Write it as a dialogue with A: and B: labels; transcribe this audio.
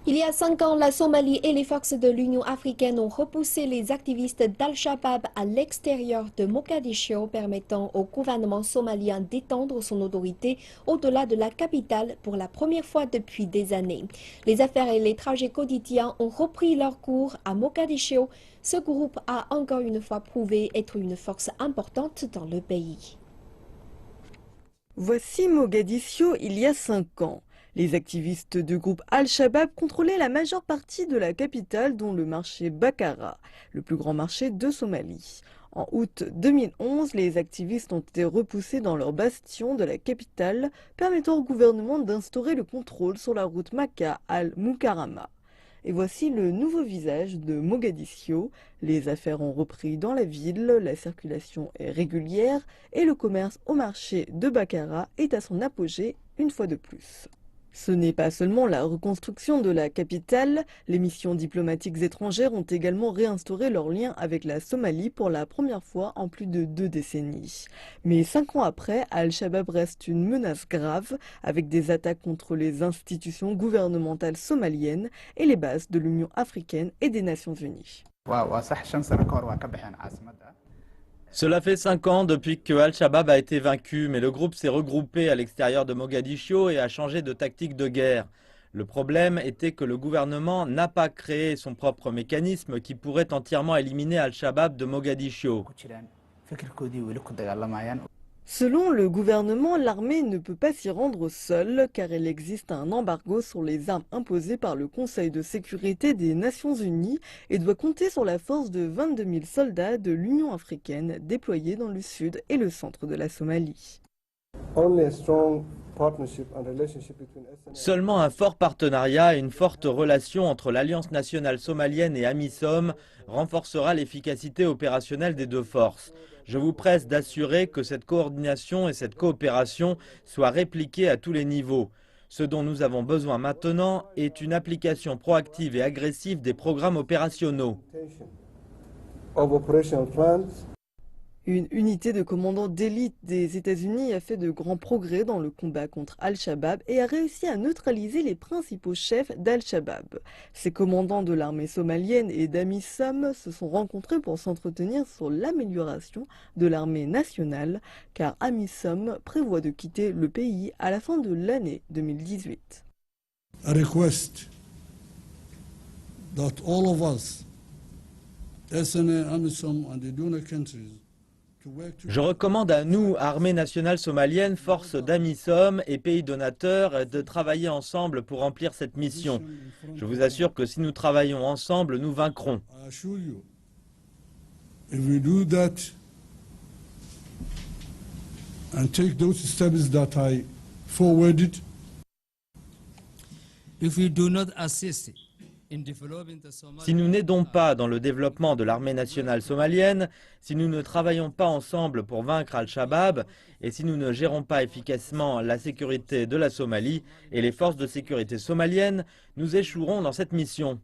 A: Il y a 5 ans, la Somalie et les forces de l'Union africaine ont repoussé les activistes d'Al-Shabaab à l'extérieur de Mogadiscio, permettant au gouvernement somalien d'étendre son autorité au-delà de la capitale pour la première fois depuis des années. Les affaires et les trajets quotidiens ont repris leur cours à Mogadiscio. Ce groupe a encore une fois prouvé être une force importante dans le pays.
B: Voici Mogadiscio il y a 5 ans. Les activistes du groupe Al-Shabaab contrôlaient la majeure partie de la capitale, dont le marché Bakara, le plus grand marché de Somalie. En août 2011, les activistes ont été repoussés dans leur bastion de la capitale, permettant au gouvernement d'instaurer le contrôle sur la route Maka al-Mukarrama. Et voici le nouveau visage de Mogadiscio. Les affaires ont repris dans la ville, la circulation est régulière et le commerce au marché de Bakara est à son apogée une fois de plus. Ce n'est pas seulement la reconstruction de la capitale, les missions diplomatiques étrangères ont également réinstauré leurs liens avec la Somalie pour la première fois en plus de 2 décennies. Mais 5 ans après, Al-Shabaab reste une menace grave, avec des attaques contre les institutions gouvernementales somaliennes et les bases de l'Union africaine et des Nations unies.
C: Cela fait 5 ans depuis que Al-Shabaab a été vaincu, mais le groupe s'est regroupé à l'extérieur de Mogadiscio et a changé de tactique de guerre. Le problème était que le gouvernement n'a pas créé son propre mécanisme qui pourrait entièrement éliminer Al-Shabaab de Mogadiscio.
B: Selon le gouvernement, l'armée ne peut pas s'y rendre seule car il existe un embargo sur les armes imposé par le Conseil de sécurité des Nations Unies et doit compter sur la force de 22 000 soldats de l'Union africaine déployés dans le sud et le centre de la Somalie.
C: Seulement un fort partenariat et une forte relation entre l'Alliance nationale somalienne et AMISOM renforcera l'efficacité opérationnelle des deux forces. Je vous presse d'assurer que cette coordination et cette coopération soient répliquées à tous les niveaux. Ce dont nous avons besoin maintenant est une application proactive et agressive des programmes opérationnels.
B: Une unité de commandants d'élite des États-Unis a fait de grands progrès dans le combat contre Al-Shabaab et a réussi à neutraliser les principaux chefs d'Al-Shabaab. Ces commandants de l'armée somalienne et d'AMISOM se sont rencontrés pour s'entretenir sur l'amélioration de l'armée nationale, car AMISOM prévoit de quitter le pays à la fin de l'année 2018.
D: A request that all of us, SNA, AMISOM and the donor countries,
C: Je recommande à nous, Armée nationale somalienne, forces d'AMISOM et pays donateurs, de travailler ensemble pour remplir cette mission. Je vous assure que si nous travaillons ensemble, nous vaincrons.
D: I assure you, if we do that and take those steps that I forwarded,
E: if we do not assist
C: Si nous n'aidons pas dans le développement de l'armée nationale somalienne, si nous ne travaillons pas ensemble pour vaincre Al-Shabaab et si nous ne gérons pas efficacement la sécurité de la Somalie et les forces de sécurité somaliennes, nous échouerons dans cette mission.